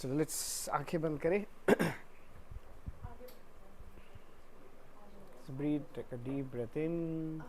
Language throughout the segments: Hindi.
चलो लेट्स आंखें बंद करें. Breathe, take a deep breath in.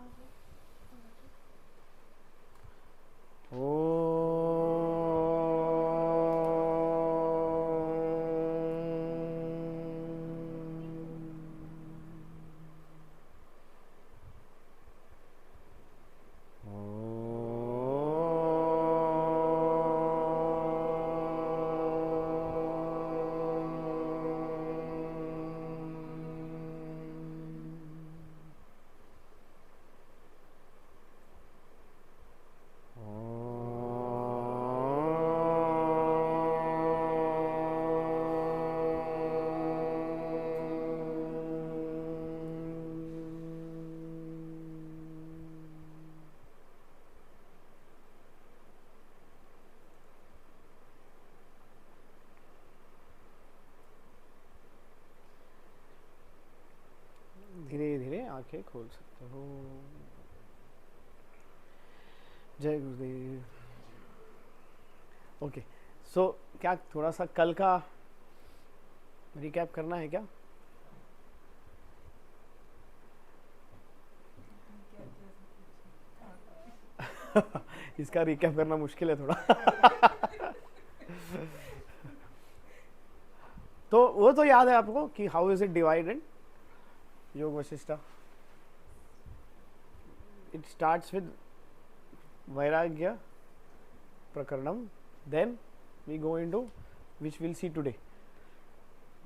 धीरे धीरे आंखें खोल सकते हो. जय गुरुदेव. ओके, सो क्या थोड़ा सा कल का रिकैप करना है क्या? इसका रिकैप करना मुश्किल है थोड़ा. तो वो तो याद है आपको कि हाउ इज इट डिवाइडेड? योग Vashishtha. It starts with Vairagya Prakaranam, then we go into which we'll see today,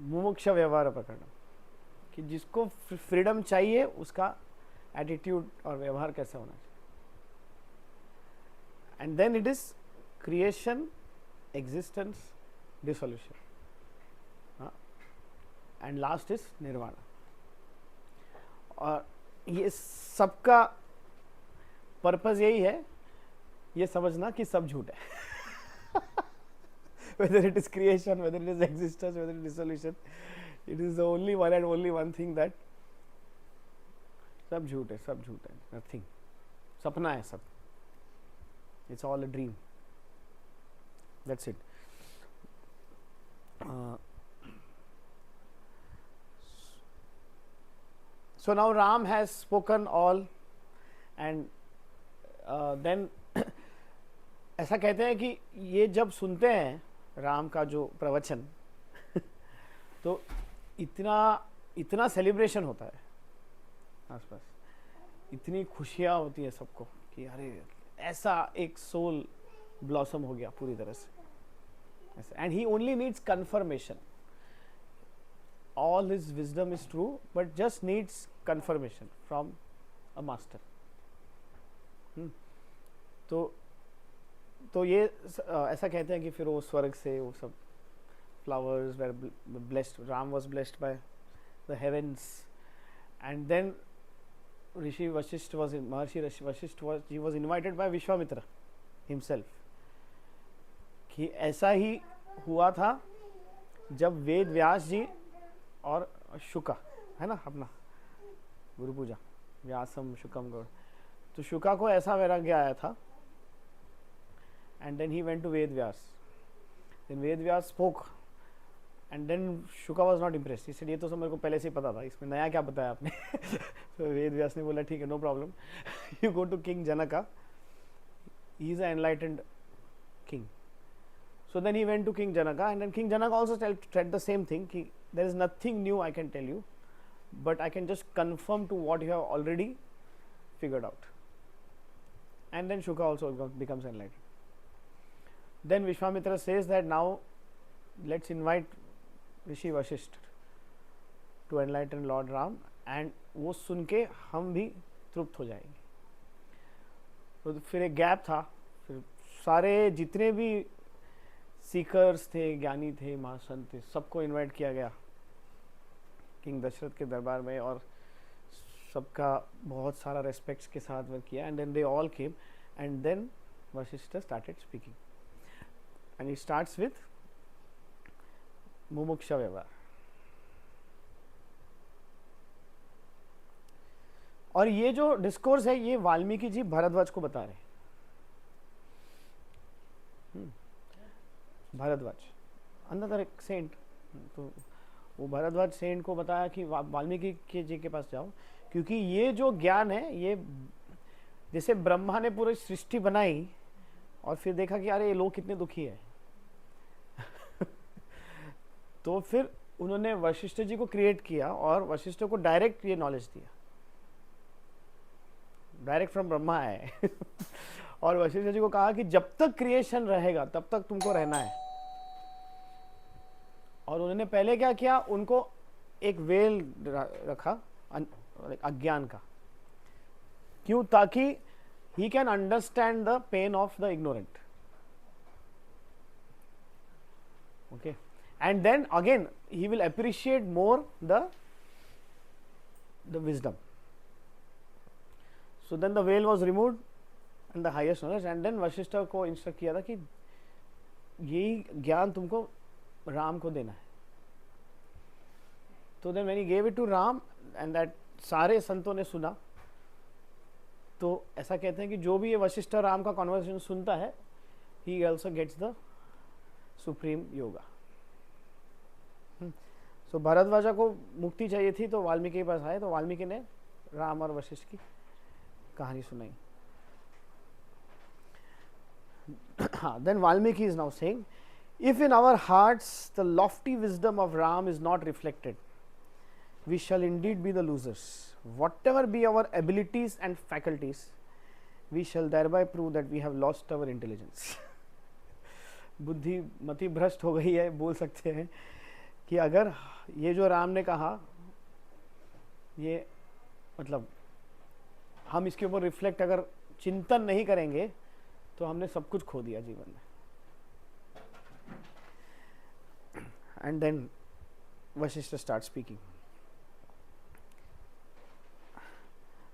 मुमुक्षा व्यवहार प्रकरणम, कि जिसको फ्रीडम चाहिए उसका एटीट्यूड और व्यवहार कैसे होना चाहिए. And then it is creation, existence, dissolution, and last is nirvana. और ये सबका पर्पस यही है, ये समझना कि सब झूठ है. whether it is creation, whether it is existence, whether it is dissolution, it is the only one and only one thing that सब झूठ है, सब झूठ है, nothing, सपना है सब, it's all a dream, that's it. So now Ram has spoken all, and then ऐसा कहते हैं कि ये जब सुनते हैं राम का जो प्रवचन तो इतना सेलिब्रेशन होता है आसपास, इतनी खुशियाँ होती है सबको कि अरे ऐसा एक सोल ब्लॉसम हो गया पूरी तरह से. And he only needs confirmation. All his wisdom is true, but just needs confirmation from a master. तो ये ऐसा कहते हैं कि फिर वो स्वर्ग से वो सब flowers were blessed. Ram was blessed by the heavens, and then Rishi Vashishth was in, Maharshi Vashishth was invited by Vishwamitra himself. कि ऐसा ही हुआ था जब वेद व्यास जी और शुका है ना अपना गुरु पूजा, व्यासम शुकम गौड़, तो शुका को ऐसा वैराग्य आया था. And then he went to Ved Vyas. Then Ved Vyas spoke, and then Shuka was not impressed. इसलिए ये तो सब मेरे को पहले से ही पता था, इसमें नया क्या बताया आपने. तो वेद व्यास ने बोला ठीक है, no problem, you go to king Janaka, he is an enlightened king. So then he went to King Janaka, and then King Janaka also said the same thing, ki there is nothing new I can tell you, but I can just confirm to what you have already figured out. And then Shuka also becomes enlightened. Then Vishwamitra says that now let's invite Rishi Vashishth to enlighten Lord Ram, and वो सुन के हम भी तृप्त हो जाएंगे. तो फिर एक गैप था, फिर सारे जितने भी सीकर्स थे, ज्ञानी थे, महासंत थे, सबको इनवाइट किया गया किंग दशरथ के दरबार में, और सबका बहुत सारा रेस्पेक्ट्स के साथ वर्क किया. And then they all came, and then Vashishtha started speaking, and it starts with Mumuksha Vyavahara. और ये जो डिस्कोर्स है ये वाल्मीकि जी भारद्वाज को बता रहे हैं. भारद्वाज अनदर एक सेंट। तो वो भरद्वाज सेंट को बताया कि वाल्मीकि के जी के पास जाओ, क्योंकि ये जो ज्ञान है, ये जैसे ब्रह्मा ने पूरी सृष्टि बनाई और फिर देखा कि अरे ये लोग कितने दुखी है तो फिर उन्होंने वशिष्ठ जी को क्रिएट किया और वशिष्ठ को डायरेक्ट ये नॉलेज दिया, डायरेक्ट फ्रॉम ब्रह्मा है और वशिष्ठ जी को कहा कि जब तक क्रिएशन रहेगा तब तक तुमको रहना है। और उन्होंने पहले क्या किया, उनको एक वेल रखा अज्ञान का, क्यों? ताकि he can understand the pain of the ignorant. Okay, and then again he will appreciate more the wisdom. So then the veil was removed and the highest knowledge, and then Vashishtha को इंस्ट्रक्ट किया था कि यही ज्ञान तुमको राम को देना है। तो then when he gave it to Ram and that सारे संतों ने सुना, तो ऐसा कहते हैं कि जो भी ये वशिष्ठ राम का कॉन्वर्सेशन सुनता है, he also gets the supreme yoga. So Bharadwaja को मुक्ति चाहिए थी, तो वाल्मीकि के पास आए, तो वाल्मीकि ने राम और वशिष्ठ की कहानी सुनाई। हाँ, then Valmiki is now saying, if in our hearts the lofty wisdom of Ram is not reflected, we shall indeed be the losers. Whatever be our abilities and faculties, we shall thereby prove that we have lost our intelligence. बुद्धि मति भ्रष्ट हो गई है, बोल सकते हैं कि अगर ये जो राम ने कहा, ये मतलब हम इसके ऊपर रिफ्लेक्ट अगर चिंतन नहीं करेंगे तो हमने सब कुछ खो दिया जीवन में। And then Vashishtha start speaking.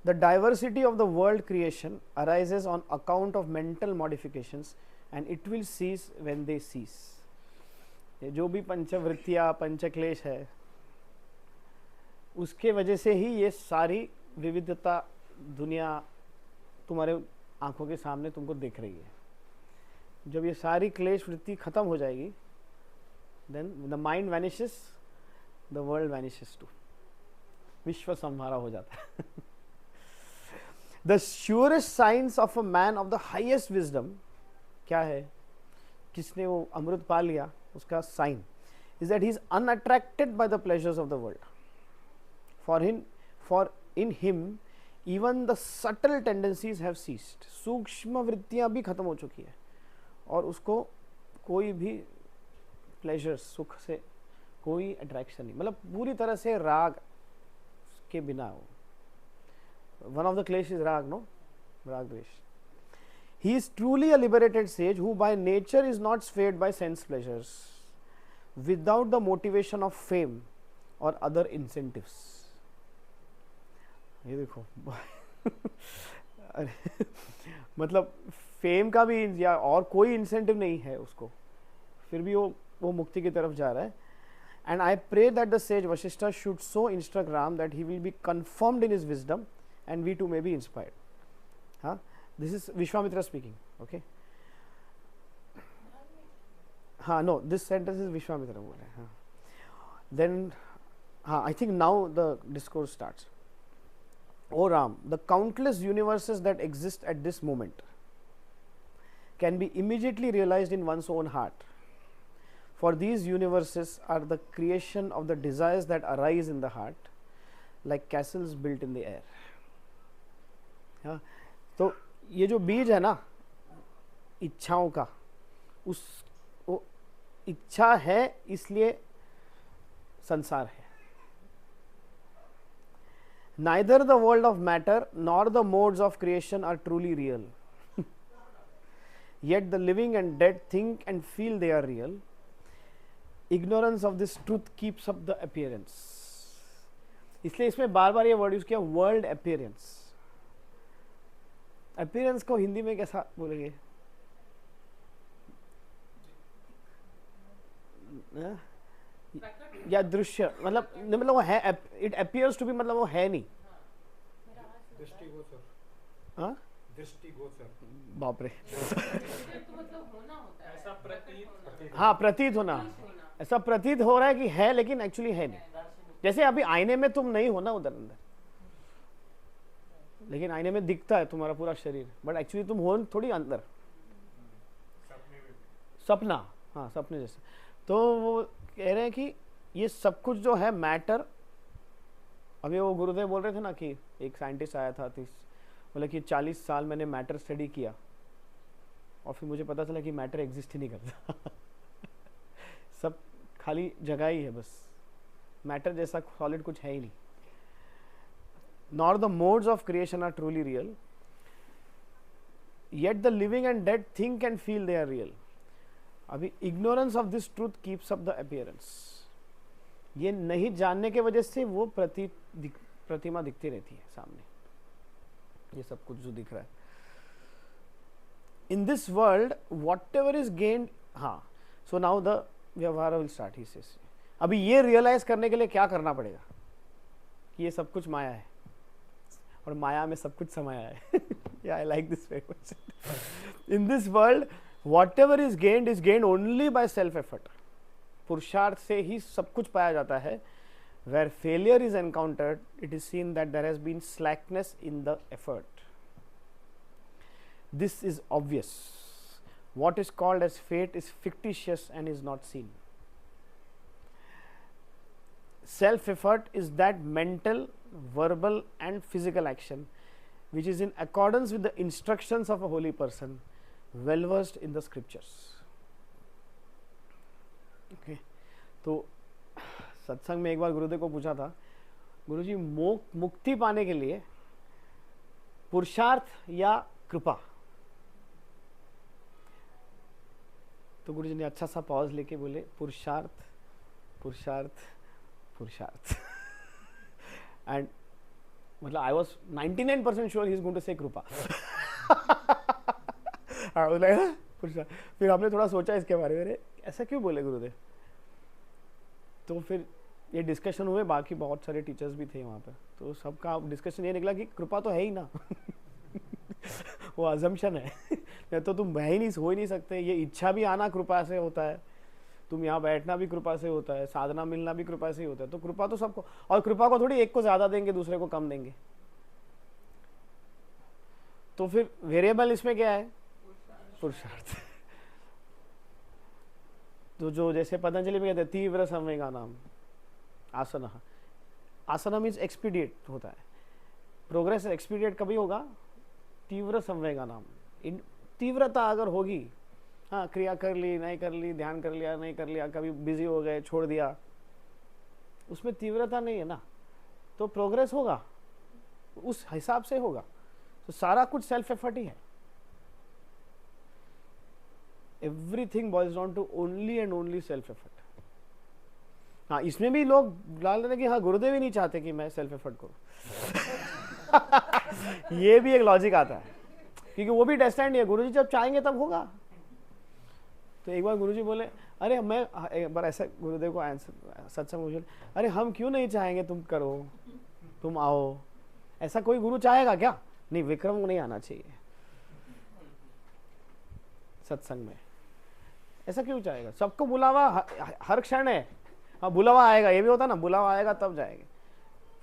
The diversity of the world creation arises on account of mental modifications and it will cease when they cease. ये जो भी पंचवृत्तियाँ पंचक्लेश है, उसके वजह से ही ये सारी विविधता दुनिया तुम्हारे आंखों के सामने तुमको दिख रही है। जब ये सारी क्लेश वृत्ति खत्म हो जाएगी, then the mind vanishes, the world vanishes too. विश्व संहारा हो जाता है। The surest signs of a man of the highest wisdom क्या है? किसने वो अमृत पा लिया, उसका sign is that he is unattracted by the pleasures of the world. For in him even the subtle tendencies have ceased. सूक्ष्म वृत्तियां भी खत्म हो चुकी है और उसको कोई भी प्लेजर, सुख से कोई अट्रैक्शन नहीं, मतलब पूरी तरह से राग के बिना हो। One of the clash is rag, no? Rag dvesh. He is truly a liberated sage who by nature is not swayed by sense pleasures without the motivation of fame or other incentives. ये देखो मतलब फेम का भी या और कोई इंसेंटिव नहीं है उसको, फिर भी वो मुक्ति की तरफ जा रहा है। And I pray that the sage Vashishta should so instruct Ram that he will be confirmed in his wisdom and we too may be inspired. Huh? This is Vishwamitra speaking. Okay. हाँ, no, this sentence is Vishwamitra बोल रहे हैं। Then हाँ, I think now the discourse starts. O Ram, the countless universes that exist at this moment can be immediately realized in one's own heart. For these universes are the creation of the desires that arise in the heart, like castles built in the air. हाँ, तो ये जो बीज है ना इच्छाओं का, उस वो इच्छा है इसलिए संसार है। Neither the world of matter nor the modes of creation are truly real. Yet the living and dead think and feel they are real. Ignorance of this truth keeps up the appearance. इसलिए इसमें बार बार ये वर्ड यूज किया, वर्ल्ड अपीयरेंस। अपीयरेंस को हिंदी में कैसा बोलेंगे? या दृश्य, मतलब वो है, इट अपीयर्स टू बी, मतलब वो है नहीं। दृष्टिगोचर। हाँ, दृष्टिगोचर, बाप रे। तो मतलब होना होता है, ऐसा प्रतीत, हाँ, प्रतीत होना। ऐसा प्रतीत हो रहा है कि है लेकिन एक्चुअली है नहीं। जैसे अभी आईने में तुम नहीं हो ना उधर अंदर, लेकिन आईने में दिखता है तुम्हारा पूरा शरीर, बट एक्चुअली तुम हो थोड़ी अंदर। सपना, हाँ सपने जैसे। तो वो कह रहे हैं कि ये सब कुछ जो है मैटर, अभी वो गुरुदेव बोल रहे थे ना कि एक साइंटिस्ट आया था, बोले कि 40 साल मैंने मैटर स्टडी किया और फिर मुझे पता चला कि मैटर एग्जिस्ट ही नहीं करता सब खाली जगह ही है बस, मैटर जैसा सॉलिड कुछ है ही नहीं। Nor the modes of creation are truly real, yet the living and dead think and feel they are real. अभी ignorance of this truth keeps up the appearance, ये नहीं जानने के वजह से वो प्रतिमा दिखती रहती है सामने, ये सब कुछ जो दिख रहा है। In this world what ever is gained, हाँ सो नाउ द व्यवहार विल स्टार्ट ही सेज। अभी ये रियलाइज करने के लिए क्या करना पड़ेगा कि ये सब कुछ माया है और माया में सब कुछ समाया है yeah, I like this very much. In this world whatever is gained only by self effort. पुरुषार्थ से ही सब कुछ पाया जाता है। Where failure is encountered, it is seen that there has been slackness in the effort. This is obvious. What is called as fate is fictitious and is not seen. Self effort is that mental, verbal and physical action which is in accordance with the instructions of a holy person well versed in the scriptures. Okay. तो सत्संग में एक बार गुरुदेव को पूछा था, गुरुजी मुक्ति पाने के लिए पुरुषार्थ या कृपा? तो गुरुजी ने अच्छा सा पॉज लेके बोले पुरुषार्थ पुरुषार्थ पुरुषार्थ एंड मतलब I was 99% sure he is going to say kripa पुरुषार्थ। फिर हमने थोड़ा सोचा इसके बारे में, ऐसा क्यों बोले गुरुदेव? तो फिर ये डिस्कशन हुए, बाकी बहुत सारे टीचर्स भी थे वहाँ पे, तो सबका डिस्कशन ये निकला कि कृपा तो है ही ना वो अजम्पशन है नहीं तो तुम बह ही नहीं, हो ही नहीं सकते। ये इच्छा भी आना कृपा से होता है, तुम यहाँ बैठना भी कृपा से होता है, साधना मिलना भी कृपा से ही होता है। तो कृपा तो सबको, और कृपा को थोड़ी एक को ज्यादा देंगे दूसरे को कम देंगे। तो फिर वेरिएबल इसमें क्या है? पुरुषार्थ। तो जो जैसे पतंजलि में कहते हैं तीव्र संवेगा नाम आसन, आसन मीन्स एक्सपीडिएट होता है, प्रोग्रेस एक्सपीडिएट कभी होगा? तीव्र संवेगा नाम। तीव्रता अगर होगी, हाँ क्रिया कर ली नहीं कर ली, ध्यान कर लिया नहीं कर लिया, कभी बिजी हो गए छोड़ दिया, उसमें तीव्रता नहीं है ना, तो प्रोग्रेस होगा उस हिसाब से होगा। तो सारा कुछ सेल्फ एफर्ट ही है। Everything boils down to only and only self effort. हाँ इसमें भी लोग डाल देते कि हाँ गुरुदेव ही नहीं चाहते कि मैं सेल्फ एफर्ट करूं ये भी एक लॉजिक आता है, क्योंकि वो भी डेस्टाइंड है, गुरुजी जब चाहेंगे तब होगा। तो एक बार गुरुजी बोले, अरे मैं एक बार ऐसा गुरुदेव को आंसर सत्संग मुझे, अरे हम क्यों नहीं चाहेंगे तुम करो, तुम आओ, ऐसा कोई गुरु चाहेगा क्या? नहीं, विक्रम को नहीं आना चाहिए सत्संग में, ऐसा क्यों चाहेगा? सबको बुलावा हर क्षण है। हाँ बुलावा आएगा, ये भी होता ना, बुलावा आएगा तब जाएंगे।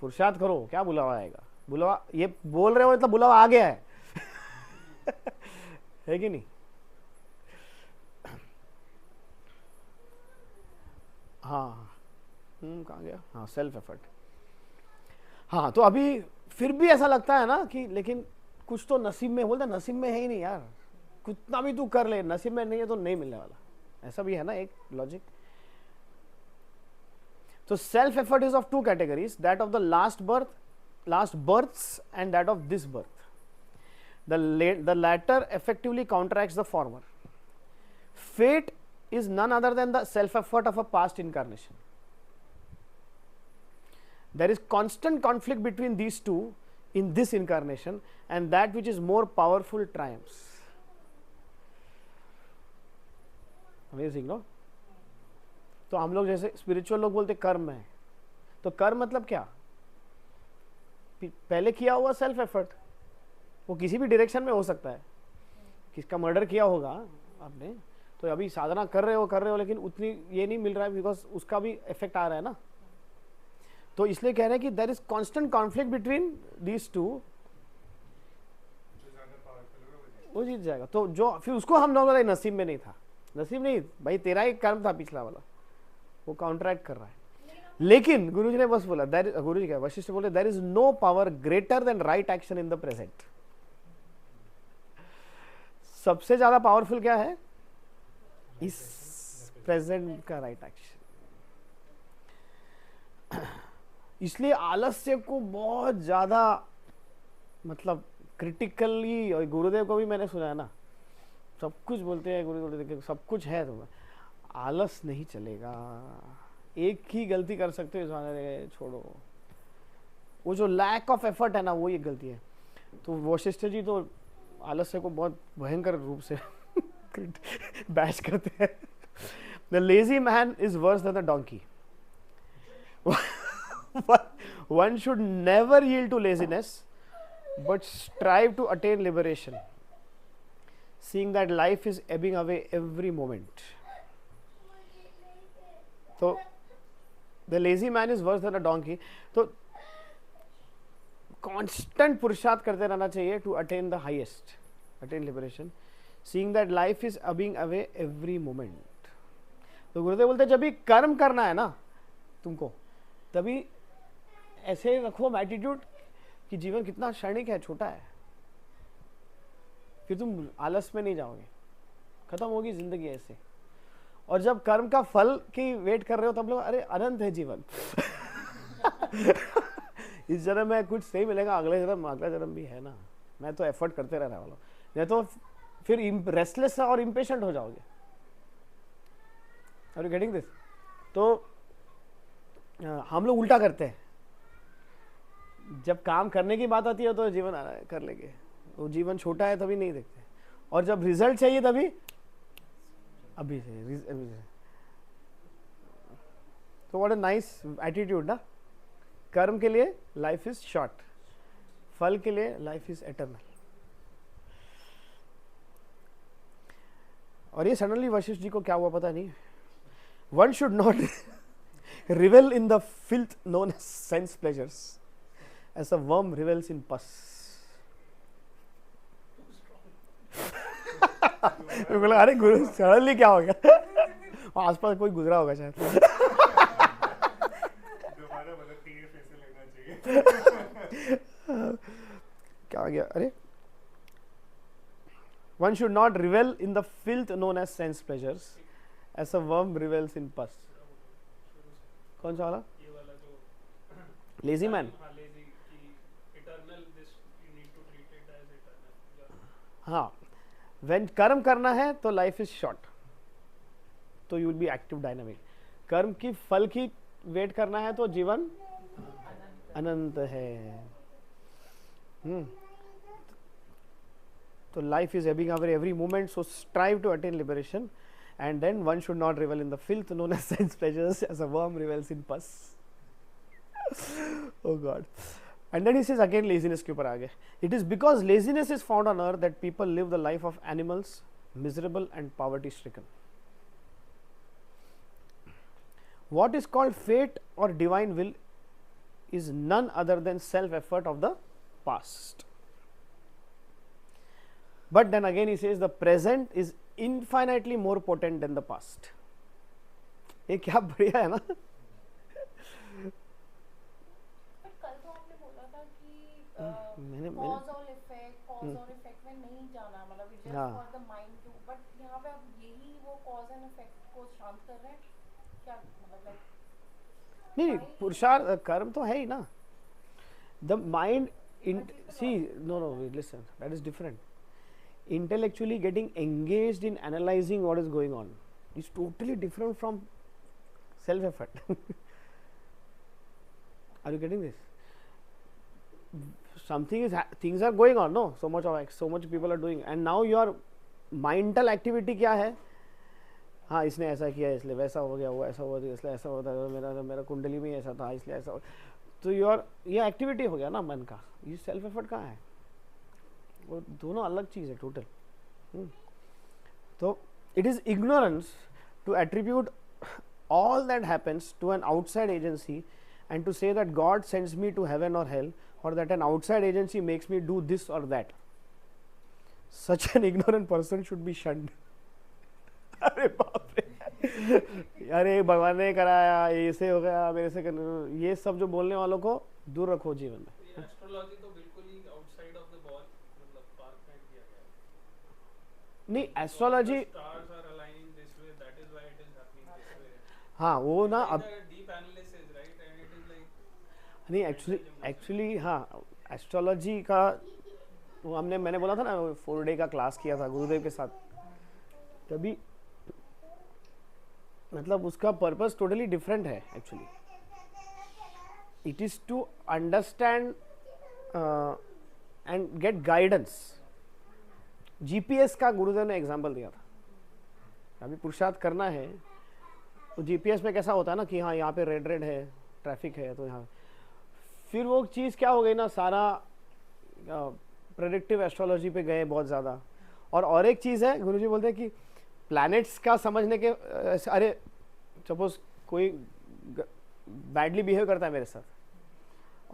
पुरुषार्थ करो, क्या बुलावा आएगा? बुलावा ये बोल रहे हो मतलब बुलावा आ गया है है कि नहीं? हाँ कहाँ गया? हाँ सेल्फ एफर्ट। हाँ तो अभी फिर भी ऐसा लगता है ना कि लेकिन कुछ तो नसीब में, बोलते नसीब में है ही नहीं यार, कितना भी तू कर ले, नसीब में नहीं है तो नहीं मिलने वाला, ऐसा भी है ना एक लॉजिक। तो self effort is of two categories, that of the last births and that of this birth. The latter effectively counteracts the former. Fate is none other than the self-effort of a past incarnation. There is constant conflict between these two in this incarnation, and that which is more powerful triumphs. Amazing, no? तो हम लोग जैसे स्पिरिचुअल लोग बोलते कर्म है, तो कर्म मतलब क्या? पहले किया हुआ सेल्फ एफर्ट, वो किसी भी डायरेक्शन में हो सकता है। किसका मर्डर किया होगा आपने, तो अभी साधना कर रहे हो लेकिन उतनी ये नहीं मिल रहा है, बिकॉज उसका भी इफेक्ट आ रहा है ना। तो इसलिए कह रहे हैं कि there is constant conflict between these two, वो जीत जाएगा। तो जो फिर उसको हम लोगों के नसीब में नहीं था, नसीब नहीं भाई, तेरा एक कर्म था पिछला वाला, वो काउंटरैक्ट कर रहा है। लेकिन गुरुजी ने बस बोला, गुरुजी क्या वशिष्ठ बोले, there is no power greater than right action in the present. सबसे ज्यादा पावरफुल क्या है? इस प्रेजेंट का राइट एक्शन। इसलिए आलस्य को बहुत ज्यादा मतलब क्रिटिकली, और गुरुदेव को भी मैंने सुना है ना, सब कुछ बोलते हैं गुरुदेव, सब कुछ है तो आलस नहीं चलेगा। एक ही गलती कर सकते हो इस वाले, छोड़ो, वो जो लैक ऑफ एफर्ट है ना, वो एक गलती है। तो वशिष्ठ जी तो आलस्य को बहुत भयंकर रूप से बैश करते हैं। The lazy man is worse than the donkey. One should never yield to laziness, but strive to attain liberation, seeing that life is ebbing away every moment. So, the lazy man is worse than a donkey. तो constant पुरुषार्थ करते रहना चाहिए to attain the highest, attain liberation, seeing that life is ebbing away every moment. तो गुरुदेव बोलते जब भी कर्म करना है ना तुमको, तभी ऐसे रखो एटीट्यूड कि जीवन कितना क्षणिक है, छोटा है, फिर तुम आलस में नहीं जाओगे, खत्म होगी जिंदगी ऐसे। और जब कर्म का फल की वेट कर रहे हो तब लोग, अरे अनंत है जीवन। इस जन्म में कुछ सही मिलेगा, अगले जन्म भी है ना, मैं तो एफर्ट करते रहने वाला हूँ, नहीं तो फिर रेस्टलेस और इम्पेशेंट हो जाओगे। Are you getting this? तो हम लोग उल्टा करते हैं, जब काम करने की बात आती है तो जीवन कर लेंगे, वो जीवन छोटा है तभी नहीं देखते, और जब रिजल्ट चाहिए तभी अभी से। तो व्हाट अ नाइस एटीट्यूड ना, कर्म के लिए लाइफ इज शॉर्ट, फल के लिए लाइफ इज एटर्नल। और ये सडनली वशिष्ठ जी को क्या हुआ पता नहीं। One should not revel in the filth known as sense pleasures, as a worm revels in pus. बोला अरे गुरु सडनली क्या हो गया? आसपास कोई गुजरा होगा शायद। दोबारा मतलब 3 पैसे लेना चाहिए। क्या हो गया? अरे one should not revel in the filth known as sense pleasures, as a worm revels in pus. कौन सा वाला? ये वाला जो लेजी मैन। हाँ, लेजी की eternal, this you need to treat it as eternal. हाँ, when कर्म करना है तो लाइफ इज शॉर्ट, तो you will be active dynamic. कर्म की फल की वेट करना है तो जीवन अनंत है। तो life is ebbing away every moment, so strive to attain liberation, and then one should not revel in the filth known as sense pleasures, as a worm revels in pus. Oh God. And then he says again laziness के ऊपर आ गए. It is because laziness is found on earth that people live the life of animals, miserable and poverty stricken. What is called fate or divine will is none other than self effort of the past. But then again he says the present is infinitely more potent than the past. ये क्या बढ़िया है ना। कल तो आपने बोला था कि cause और effect में नहीं जाना, मतलब it's just for the mind to, but यहाँ पे आप यही वो cause and effect को शांत कर रहे हैं क्या, मतलब नहीं, पुरुषार्थ कर्म तो है ही ना। The mind, see, no, listen, that is different. Intellectually getting engaged in analyzing what is going on is totally different from self effort. Are you getting this? Things are going on, no, so much people are doing, and now your mental activity क्या है? हाँ, इसने ऐसा किया इसलिए वैसा हो गया, वो ऐसा हुआ इसलिए ऐसा होता है, मेरा कुंडली में ऐसा था इसलिए ऐसा हो। तो ये एक्टिविटी हो गया ना मन का। ये सेल्फ एफर्ट कहाँ है? वो दोनों अलग चीज़ है टोटल। तो It is ignorance to attribute all that happens to an outside agency and to say that God sends me to heaven or hell, or that an outside agency makes me do this or that. Such an ignorant person should be shunned. अरे बाप रे, अरे भगवान ने कराया, ऐसे हो गया, मेरे से ये सब जो बोलने वालों को दूर रखो जीवन में. एस्ट्रोलॉजी तो बिल्कुल ही आउटसाइड ऑफ द बॉल, मतलब पार्क में किया गया है. नहीं, astrology, stars are aligning this way, that is why it is happening this way. हाँ वो ना अब deep analysis, right, and it is like नहीं, एक्चुअली हाँ, एस्ट्रोलॉजी का वो मैंने बोला था ना, 4 डे का क्लास किया था गुरुदेव के साथ, तभी मतलब उसका पर्पस टोटली डिफरेंट है actually. It is to understand and get guidance. GPS का गुरुदेव ने एग्जांपल दिया था. अभी पुरुषार्थ करना है तो जीपीएस में कैसा होता है ना कि हाँ यहाँ पे रेड है, ट्रैफिक है, तो यहाँ फिर वो चीज़ क्या हो गई ना, सारा प्रेडिक्टिव एस्ट्रोलॉजी पे गए बहुत ज़्यादा. और एक चीज़ है, गुरुजी बोलते हैं कि प्लैनेट्स का समझने के, अरे सपोज कोई बैडली बिहेव करता है मेरे साथ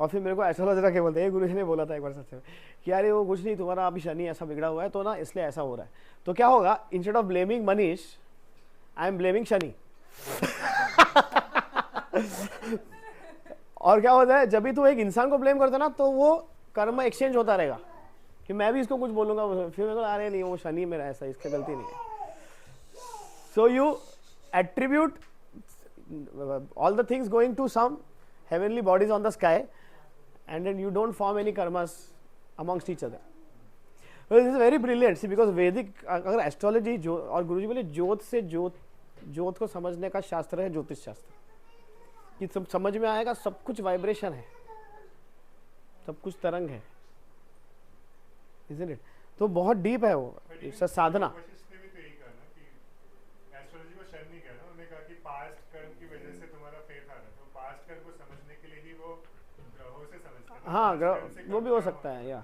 और फिर मेरे को एस्ट्रोलॉजर आके बोलते हैं, गुरुजी ने बोला था एक बार सच में कि यार वो कुछ नहीं, तुम्हारा अभी शनि ऐसा बिगड़ा हुआ है तो ना इसलिए ऐसा हो रहा है. तो क्या होगा, instead of blaming Manish, I am blaming Shani. और क्या होता है, जब भी तू एक इंसान को ब्लेम करता है ना तो वो कर्म एक्सचेंज होता रहेगा कि मैं भी इसको कुछ बोलूंगा, फिर मेरे को अरे नहीं वो शनि मेरा ऐसा, इसकी गलती नहीं है. So you attribute all the things going to some heavenly bodies on the sky, and then you don't form any karmas amongst each other. Well, this is very brilliant. See, because Vedic, अगर एस्ट्रोलॉजी जो और गुरुजी बोले ज्योत से ज्योत को समझने का शास्त्र है ज्योतिष शास्त्र, कि सब समझ में आएगा, सब कुछ वाइब्रेशन है, सब कुछ तरंग है, isn't it? तो बहुत डीप है वो, इट्स अ साधना. हाँ वो भी हो सकता है या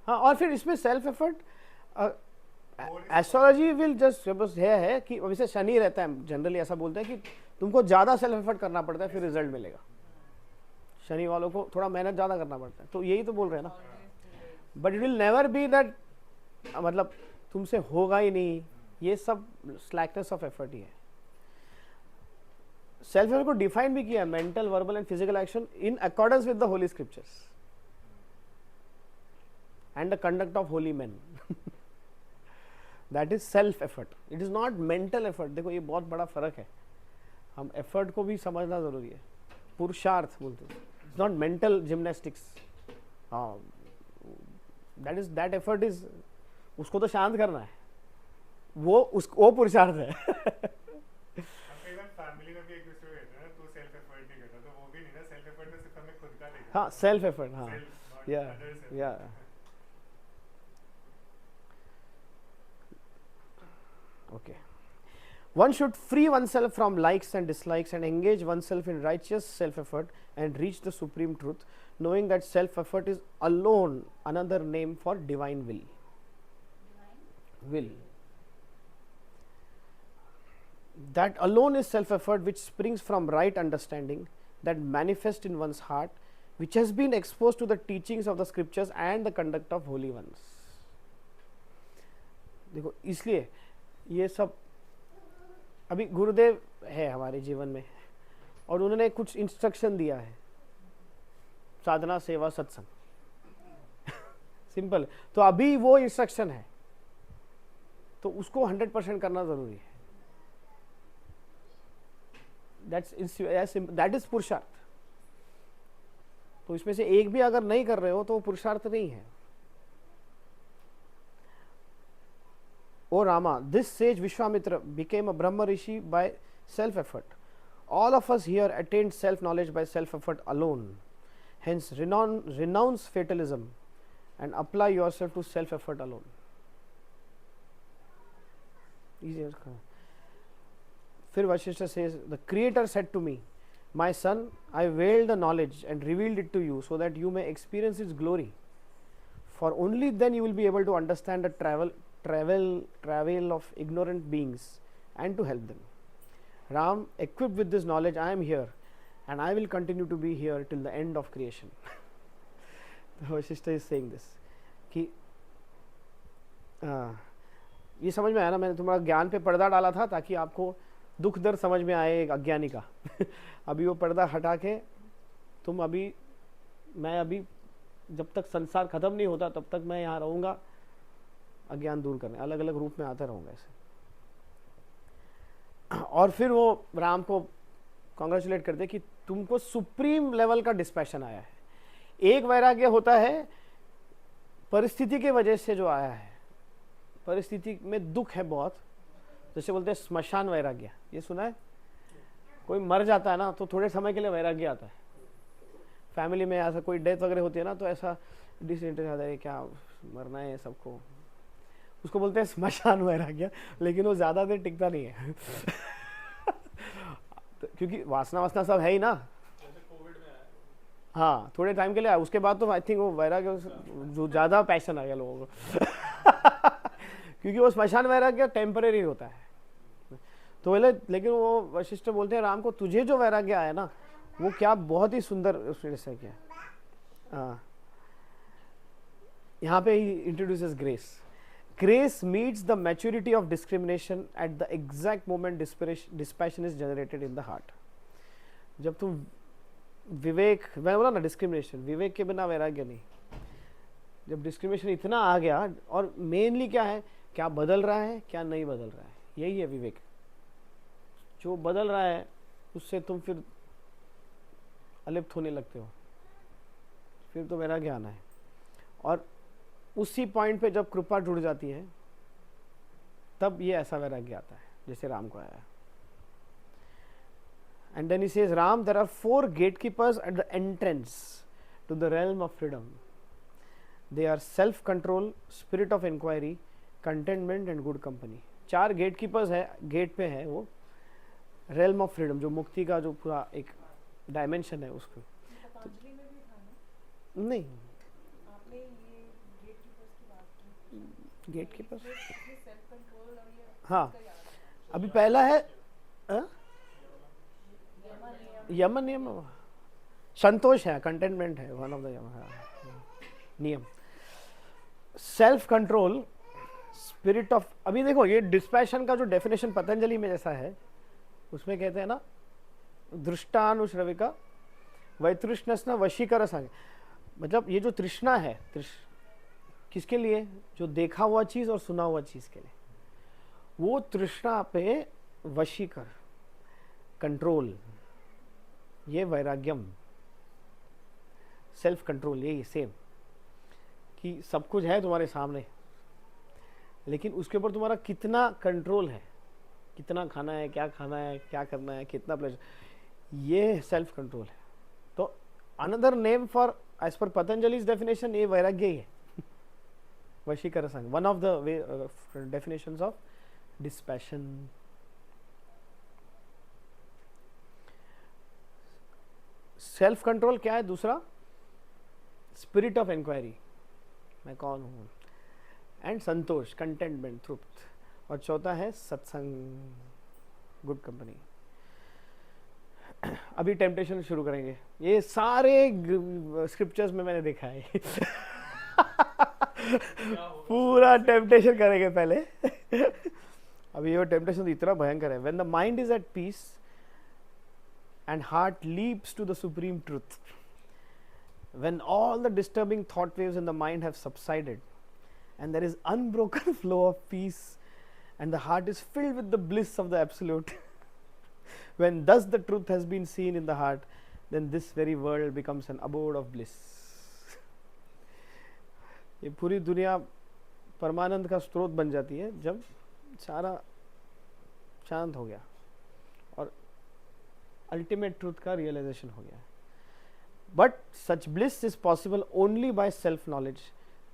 हाँ. और फिर इसमें self effort, astrology will just बस है कि वैसे शनि रहता है, जनरली ऐसा बोलते हैं कि तुमको ज़्यादा सेल्फ एफर्ट करना पड़ता है फिर रिजल्ट मिलेगा. शनि वालों को थोड़ा मेहनत ज़्यादा करना पड़ता है, तो यही तो बोल रहे हैं ना. But it will never be that, मतलब तुमसे होगा ही नहीं, ये सब स्लैकनेस ऑफ एफर्ट ही है. सेल्फ एफर्ट को डिफाइन भी किया, mental, verbal and physical action in accordance with the Holi scriptures and the conduct of holy man. That is self effort, it is not mental effort. देखो ये बहुत बड़ा फर्क है, हम एफर्ट को भी समझना जरूरी है. पुरुषार्थ बोलते हैं, इट्स नॉट मेंटल जिम्नास्टिक्स. हाँ, दैट एफर्ट इज, उसको तो शांत करना है, वो पुरुषार्थ है. हाँ सेल्फ एफर्ट, हाँ या okay. One should free oneself from likes and dislikes and engage oneself in righteous self effort and reach the supreme truth, knowing that self effort is alone another name for divine will. That alone is self effort which springs from right understanding that manifests in one's heart, which has been exposed to the teachings of the scriptures and the conduct of holy ones. देखो इसलिए ये सब अभी गुरुदेव है हमारे जीवन में और उन्होंने कुछ इंस्ट्रक्शन दिया है, साधना, सेवा, सत्संग. सिंपल. तो अभी वो इंस्ट्रक्शन है तो उसको 100% करना जरूरी है. दैट इज पुरुषार्थ. तो इसमें से एक भी अगर नहीं कर रहे हो तो वो पुरुषार्थ नहीं है. O Rama, this sage Vishwamitra became a Brahma Rishi by self effort. All of us here attained self knowledge by self effort alone. Hence, renounce fatalism and apply yourself to self effort alone. Easier. Fir Vashishta says, the Creator said to me, my son, I veiled the knowledge and revealed it to you so that you may experience its glory. For only then you will be able to understand the travel of ignorant beings and to help them. Ram, equipped with this knowledge, I am here and I will continue to be here till the end of creation. Vashishta is saying this कि ये समझ में आया ना, मैंने तुम्हारा ज्ञान पे पर्दा डाला था ताकि आपको दुख दर्द समझ में आए एक अज्ञानी का। अभी वो पर्दा हटा के तुम अभी, मैं अभी जब तक संसार खत्म नहीं होता तब तक मैं यहाँ रहूँगा अज्ञान दूर करने, अलग अलग रूप में आता रहूँगा ऐसे। और फिर वो राम को कॉन्ग्रेचुलेट करते कि तुमको सुप्रीम लेवल का डिस्पैशन आया है। एक वैराग्य होता है परिस्थिति के वजह से जो आया है, परिस्थिति में दुख है बहुत, जैसे बोलते हैं स्मशान वैराग्य, ये सुना है? कोई मर जाता है ना तो थोड़े समय के लिए वैराग्य आता है। फैमिली में ऐसा कोई डेथ वगैरह होती है ना तो ऐसा डिसइंटरेस्ट आता है, क्या मरना है सबको, उसको बोलते हैं स्मशान वैराग्य। लेकिन वो ज़्यादा देर टिकता नहीं है क्योंकि वासना सब है ही ना। हाँ, थोड़े टाइम के लिए, उसके बाद तो आई थिंक वो वैराग्य जो ज़्यादा पैशन आ गया लोगों को क्योंकि वो स्मशान वैराग्य टेम्परेरी होता है। तो बोले, लेकिन वो वशिष्ठ बोलते हैं राम को, तुझे जो वैराग्य आया ना वो क्या बहुत ही सुंदर उसने से किया। हाँ, यहाँ पे ही introduces grace. Grace meets the maturity of discrimination at the exact moment dispassion is generated in the heart. जब तुम विवेक, मैंने बोला ना डिस्क्रिमिनेशन, विवेक के बिना वैराग्य नहीं। जब डिस्क्रिमिनेशन इतना आ गया, और मेनली क्या है, क्या बदल रहा है क्या नहीं बदल रहा है, यही है विवेक। जो बदल रहा है उससे तुम फिर अलिप्त होने लगते हो, फिर तो वैराग्य आना है। और उसी पॉइंट पे जब कृपा जुड़ जाती है तब ये ऐसा वैराग्य आता है जैसे राम को आया। And then he says, Ram, there are 4 gatekeepers at the entrance to the realm of freedom. They are self-control, spirit of inquiry, contentment and good company. 4 gatekeepers है, गेट पे है वो realm of freedom, जो मुक्ति का जो पूरा एक डायमेंशन है उसको। पतंजलि में भी था ना? नहीं, आपने ये गेटकीपर्स की बात की। गेटकीपर्स, सेल्फ कंट्रोल और ये हाँ, अभी पहला है यमन नियम, संतोष है, कंटेनमेंट है, वन ऑफ द नियम। सेल्फ कंट्रोल, स्पिरिट ऑफ, अभी देखो ये डिस्पैशन का जो डेफिनेशन पतंजलि में जैसा है उसमें कहते हैं ना, दृष्टानुश्रविका वैतृष्णस्न वशीकर संग। मतलब ये जो तृष्णा है, किसके लिए? जो देखा हुआ चीज और सुना हुआ चीज के लिए। वो तृष्णा पे वशीकर, कंट्रोल, ये वैराग्यम, सेल्फ कंट्रोल, यही सेम कि सब कुछ है तुम्हारे सामने लेकिन उसके ऊपर तुम्हारा कितना कंट्रोल है, कितना खाना है, क्या करना है, कितना प्लेजर, ये सेल्फ कंट्रोल है। तो another name for, as per Patanjali's definition, ये वैराग्य ही है, वशीकर संग, one of the definitions of dispassion. Self control क्या है? दूसरा स्पिरिट ऑफ इंक्वायरी, मैं कौन हूं, एंड संतोष, कंटेंटमेंट, तृप्त, और चौथा है सत्संग, गुड कंपनी। अभी टेम्पटेशन शुरू करेंगे, ये सारे स्क्रिप्चर्स में मैंने देखा है पूरा टेम्पटेशन करेंगे पहले अभी ये टेम्पटेशन इतना भयंकर है। When the mind is at peace and heart leaps to the supreme truth, when all the disturbing thought waves in the mind have subsided and there is unbroken flow of peace and the heart is filled with the bliss of the absolute when thus the truth has been seen in the heart, then this very world becomes an abode of bliss. ये पूरी दुनिया परमानंद का स्रोत बन जाती है जब सारा शांत हो गया और अल्टीमेट ट्रूथ का रियलाइजेशन हो गया। But such bliss is possible only by self knowledge,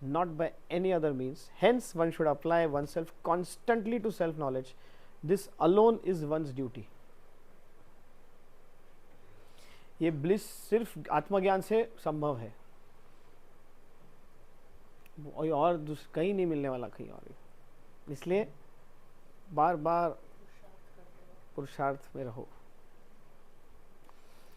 not by any other means. Hence one should apply oneself constantly to self knowledge. This alone is one's duty. ये ब्लिस सिर्फ आत्मज्ञान से संभव है, और कहीं नहीं मिलने वाला, कहीं और। इसलिए बार बार पुरुषार्थ में रहो.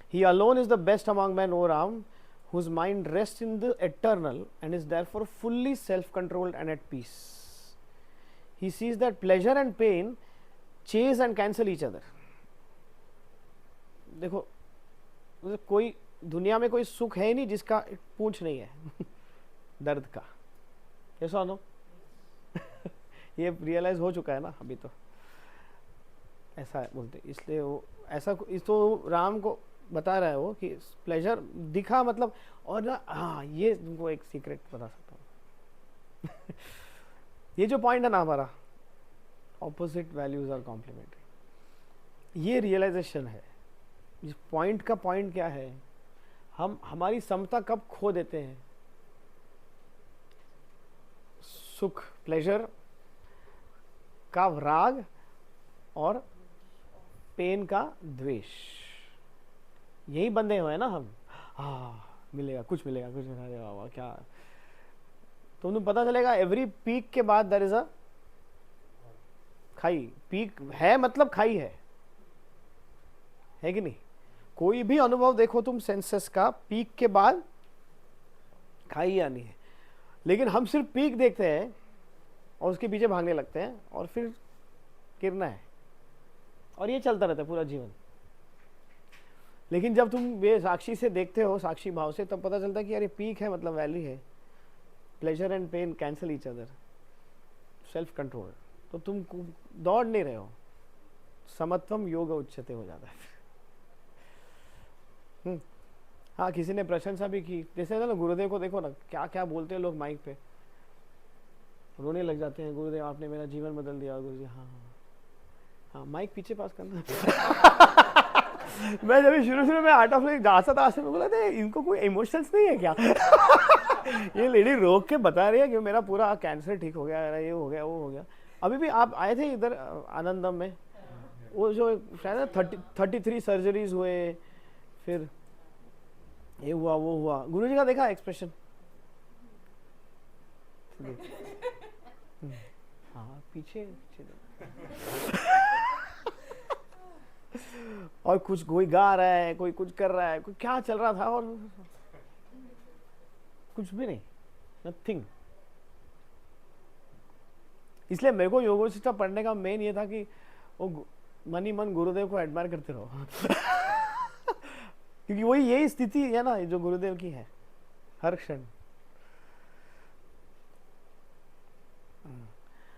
He alone is the best among men, O Ram, whose mind rests in the eternal and is therefore fully self-controlled and at peace. He sees that pleasure and pain chase and cancel each other. देखो, कोई दुनिया में कोई सुख है ही नहीं जिसका पूंछ नहीं है दर्द का. yes or no? ये रियलाइज हो चुका है ना अभी तो. ऐसा बोलते, इसलिए वो ऐसा इस तो राम को बता रहा है वो कि प्लेजर दिखा मतलब. और ना हाँ, ये तुमको एक सीक्रेट बता सकता हूँ. ये जो पॉइंट है ना हमारा, ऑपोजिट वैल्यूज आर कॉम्प्लीमेंट्री, ये रियलाइजेशन है. इस पॉइंट का पॉइंट क्या है, हम हमारी समता कब खो देते हैं. सुख प्लेजर का राग और पेन का द्वेष, यही बंधे हुए हैं ना हम. मिलेगा कुछ मिलेगा. अरे वाह क्या. तो उन्हें पता चलेगा एवरी पीक के बाद देयर इज अ खाई. पीक है मतलब खाई है कि नहीं. कोई भी अनुभव देखो तुम सेंसेस का, पीक के बाद खाई आनी है. लेकिन हम सिर्फ पीक देखते हैं और उसके पीछे भागने लगते हैं और फिर गिरना है, और ये चलता रहता है पूरा जीवन. लेकिन जब तुम वे साक्षी से देखते हो, साक्षी भाव से, तब पता चलता है कि यार ये पीक है मतलब वैली है. Pleasure and pain cancel each other, self control. तो तुम दौड़ नहीं रहे हो, समत्वम योग उच्चते हो जाता है. हाँ, किसी ने प्रशंसा भी की, जैसे ना गुरुदेव को देखो ना, क्या क्या बोलते हैं लोग माइक पे, रोने लग जाते हैं. गुरुदेव आपने मेरा जीवन बदल दिया. गुरुजी हाँ हाँ, माइक पीछे पास करना. मैं जब शुरू में आर्ट ऑफ लिविंग जाता था, मैं बोला था इनको कोई इमोशंस नहीं है क्या. ये लेडी रोक के बता रही है कि मेरा पूरा कैंसर ठीक हो गया, ये हो गया, वो हो गया. अभी भी आप आए थे इधर आनंदम में, वो जो शायद 33 सर्जरीज हुए, फिर ये हुआ वो हुआ. गुरुजी का देखा एक्सप्रेशन. हाँ पीछे और कुछ कोई गा रहा है, कोई कुछ कर रहा है, कोई क्या चल रहा था, और कुछ भी नहीं, नथिंग. इसलिए मेरे को योगोचिष्टा पढ़ने का मेन ये था कि वो मन ही मन गुरुदेव को एडमायर करते रहो. क्योंकि वही यही स्थिति है ना जो गुरुदेव की है हर क्षण.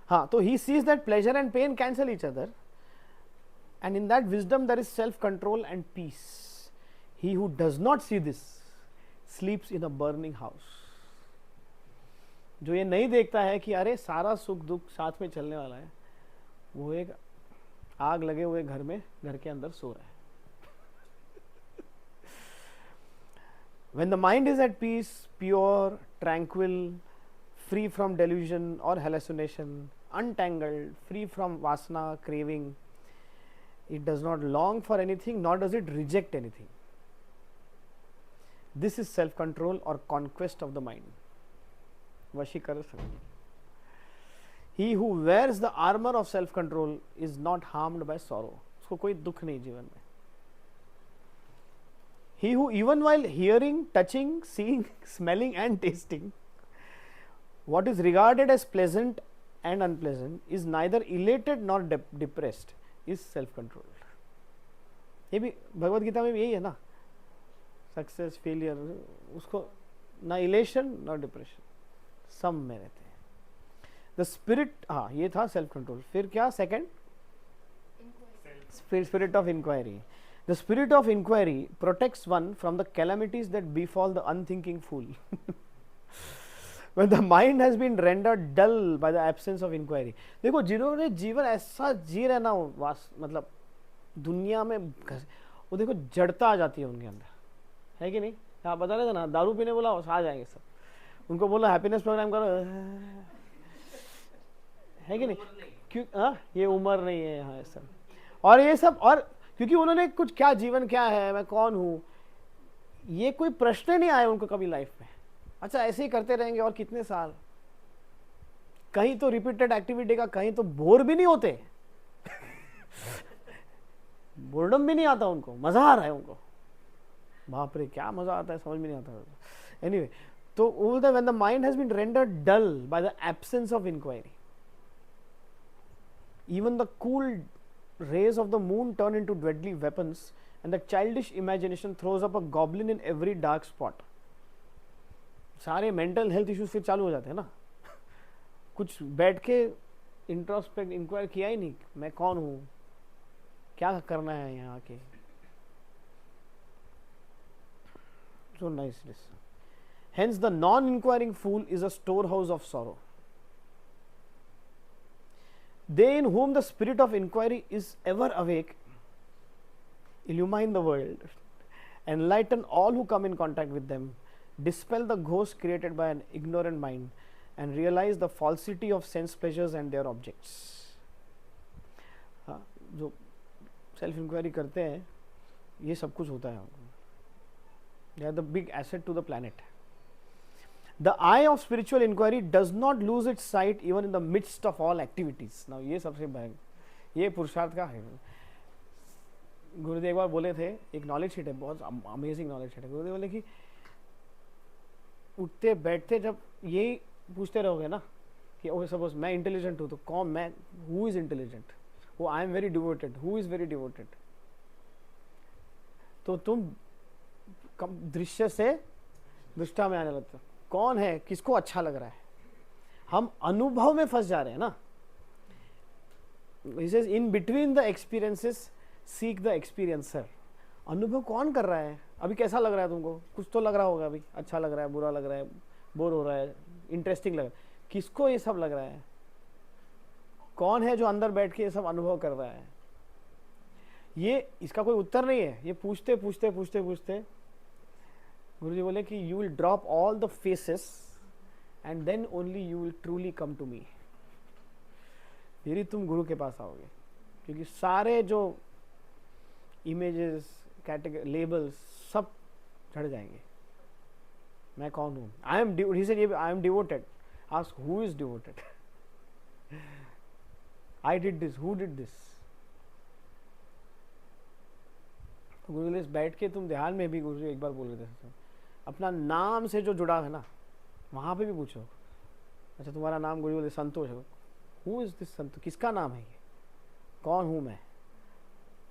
हाँ, तो he sees that pleasure and pain cancel each other, and in that wisdom there is self-control and peace. He who does not see this sleeps in a burning house. जो ये नहीं देखता है कि अरे सारा सुख दुख साथ में चलने वाला है, वो एक आग लगे हुए घर में, घर के अंदर सो रहा है. When the mind is at peace, pure, tranquil, free from delusion or hallucination, untangled, free from vasana, craving, it does not long for anything, nor does it reject anything. This is self-control or conquest of the mind. Vashikaran. He who wears the armor of self-control is not harmed by sorrow. उसको कोई दुख नहीं जीवन में. He who even while hearing, touching, seeing, smelling and tasting what is regarded as pleasant and unpleasant is neither elated nor depressed, is self-controlled. ये भी भगवद गीता में भी यही है ना, सक्सेस फेलियर, उसको ना इलेशन ना डिप्रेशन, सम में रहते हैं. द स्पिरिट, हाँ ये था सेल्फ कंट्रोल. फिर क्या second, spirit of inquiry. The spirit of inquiry protects one from the calamities that befall the unthinking fool. When the mind has been rendered dull by the absence of inquiry. देखो जिन्होंने जीवन ऐसा जी रहे ना, मतलब दुनिया में वो देखो जड़ता आ जाती है उनके अंदर, है कि नहीं. आप बता रहे थे ना, दारू पीने बोला आ जाएंगे सब. उनको बोला हैप्पीनेस प्रोग्राम करो, है कि नहीं. क्यों ये उम्र नहीं है यहाँ सब, और ये सब, और क्योंकि उन्होंने कुछ क्या जीवन क्या है, मैं कौन हूँ, ये कोई प्रश्न नहीं आया उनको कभी लाइफ में. अच्छा ऐसे ही करते रहेंगे और कितने साल, कहीं तो रिपीटेड एक्टिविटी का, कहीं तो बोर भी नहीं होते बोर्डम भी नहीं आता उनको, मजा आ रहा है उनको, बाप रे क्या मजा आता है समझ में नहीं आता। एनीवे, तो बोलते हैं when the mind has been rendered dull by the absence of inquiry, even the cool rays of the moon turn into deadly weapons and the childish imagination throws up a goblin in every dark spot। सारे मेंटल हेल्थ इश्यूज फिर चालू हो जाते हैं ना कुछ बैठ के इंट्रोस्पेक्ट इंक्वायर किया ही नहीं, मैं कौन हूं, क्या करना है यहाँ के। So nice this। Hence the non-inquiring fool is a storehouse of sorrow। They in whom the spirit of inquiry is ever awake illumine the world, enlighten all who come in contact with them, dispel the ghost created by an ignorant mind, and realize the falsity of sense pleasures and their objects। हाँ, जो सेल्फ इंक्वायरी करते हैं ये सब कुछ होता है, they are the big asset to the planet। The eye of spiritual inquiry does not lose its sight even in the midst of all activities। Now ये सबसे भयंकर, ये पुरुषार्थ का है। गुरुदेव एक बार बोले थे, एक नॉलेज शीट है, बहुत अमेजिंग नॉलेज शीट है। गुरुदेव बोले कि उठते बैठते जब यही पूछते रहोगे ना कि ओके सपोज मैं इंटेलिजेंट हूँ तो कौन मैं, हु इज इंटेलिजेंट, वो I am very devoted, who is very devoted, तो तुम दृश्य से दृष्टा में आने लगते हो, कौन है किसको अच्छा लग रहा है, हम अनुभव में फंस जा रहे हैं ना। In between the experiences seek the experiencer. अनुभव कौन कर रहा है, अभी कैसा लग रहा है तुमको, कुछ तो लग रहा होगा, अभी अच्छा लग रहा है, बुरा लग रहा है, बोर हो रहा है, इंटरेस्टिंग लग रहा है, किसको ये सब लग रहा है, कौन है जो अंदर बैठ के ये सब अनुभव कर रहा है। ये इसका कोई उत्तर नहीं है, ये पूछते पूछते पूछते पूछते गुरुजी बोले कि you will drop all the faces and then only you will truly come to me. फिर तुम गुरु के पास आओगे, क्योंकि सारे जो इमेजेस कैटेगरी लेबल्स सब झड़ जाएंगे। मैं कौन हूँ, I am devoted, ask who is devoted, I did this, who did this. Guruji बैठ के तुम ध्यान में भी, गुरुजी एक बार बोल रहे थे अपना नाम से जो जुड़ा है ना वहां पे भी पूछो, अच्छा तुम्हारा नाम, गुरु बोले संतोष है, हु इज दिस संतोष, किसका नाम है ये, कौन हूं मैं,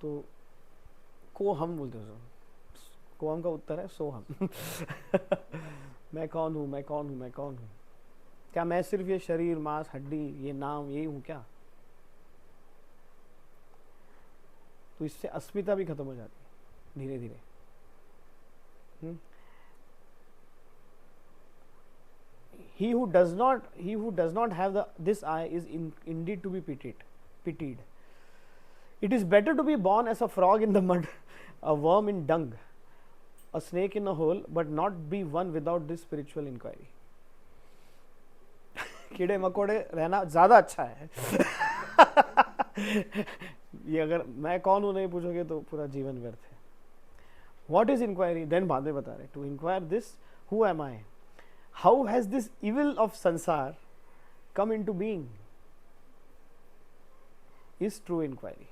तो को हम बोलते हो, को हम का उत्तर है सो हम मैं कौन हूं, मैं कौन हूं, मैं कौन हूं, क्या मैं सिर्फ ये शरीर मांस हड्डी ये नाम यही हूं क्या। तो इससे अस्मिता भी खत्म हो जाती धीरे धीरे। He who does not have this eye is indeed to be pitied। It is better to be born as a frog in the mud, a worm in dung, a snake in a hole, but not be one without this spiritual inquiry। कीड़े मकोड़े रहना ज्यादा अच्छा है ये अगर मैं कौन हूं नहीं पूछोगे तो पूरा जीवन व्यर्थ है। What is inquiry? Then बाद में बता रहे, to inquire this, who am I? How has this evil of sansar come into being? Is true inquiry।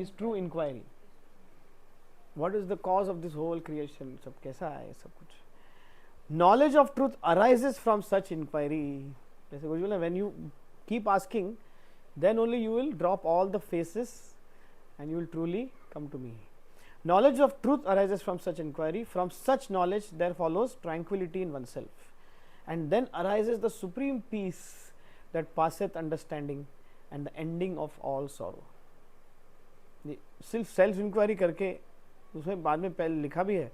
Is true inquiry। What is the cause of this whole creation? सब कैसा है सब कुछ। Knowledge of truth arises from such inquiry। जैसे कुछ बोला, when you keep asking, then only you will drop all the faces and you will truly come to me। Knowledge of truth arises from such inquiry। From such knowledge there follows tranquility in oneself, and then arises the supreme peace that passeth understanding and the ending of all sorrow। सिर्फ सेल्फ इंक्वायरी करके, उसमें बाद में पहले लिखा भी है,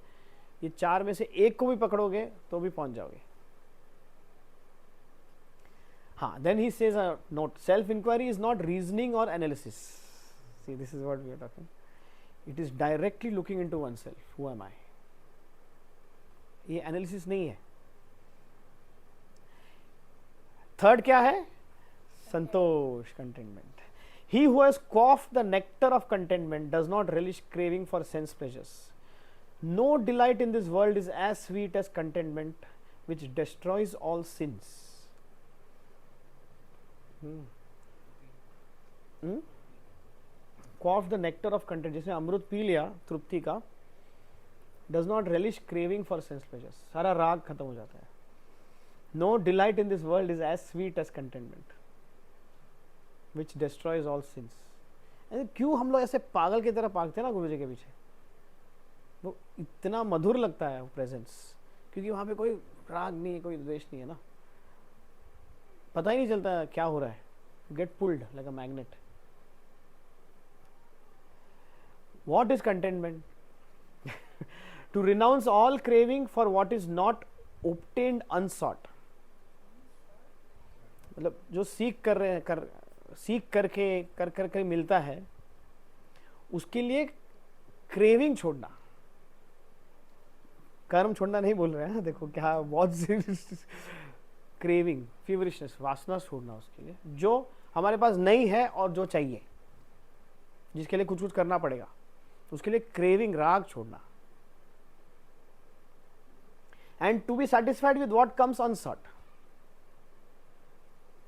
ये चार में से एक को भी पकड़ोगे तो भी पहुंच जाओगे। हाँ, then he says a note, self inquiry is not reasoning or analysis। See, this is what we are talking। It is directly looking into oneself, who am I। ये एनालिसिस नहीं है। थर्ड क्या है, संतोष, containment. He who has quaffed the nectar of contentment does not relish craving for sense pleasures। No delight in this world is as sweet as contentment which destroys all sins. Quaff the nectar of content, जैसे अमृत पी लिया तृप्ति का, does not relish craving for sense pleasures, सारा राग खत्म हो जाता है. No delight in this world is as sweet as contentment, which destroys all sins. क्यों हम लोग ऐसे पागल की तरह भागते हैं ना गुरु जी के पीछे, वो इतना मधुर लगता है वो प्रेजेंस, क्योंकि वहाँ पे कोई राग नहीं है, कोई द्वेष नहीं है ना, पता ही नहीं चलता क्या हो रहा है. Get pulled like a magnet. What is contentment? To renounce all craving for what is not obtained unsought. मतलब जो सीख कर रहे हैं, सीख करके कर करके मिलता है, उसके लिए क्रेविंग छोड़ना. कर्म छोड़ना नहीं बोल रहे हैं, देखो क्या बहुत क्रेविंग, फीवरिशनेस, वासना छोड़ना उसके लिए, जो हमारे पास नहीं है और जो चाहिए, जिसके लिए कुछ कुछ करना पड़ेगा, उसके लिए क्रेविंग, राग छोड़ना. And to be satisfied with what comes unsought,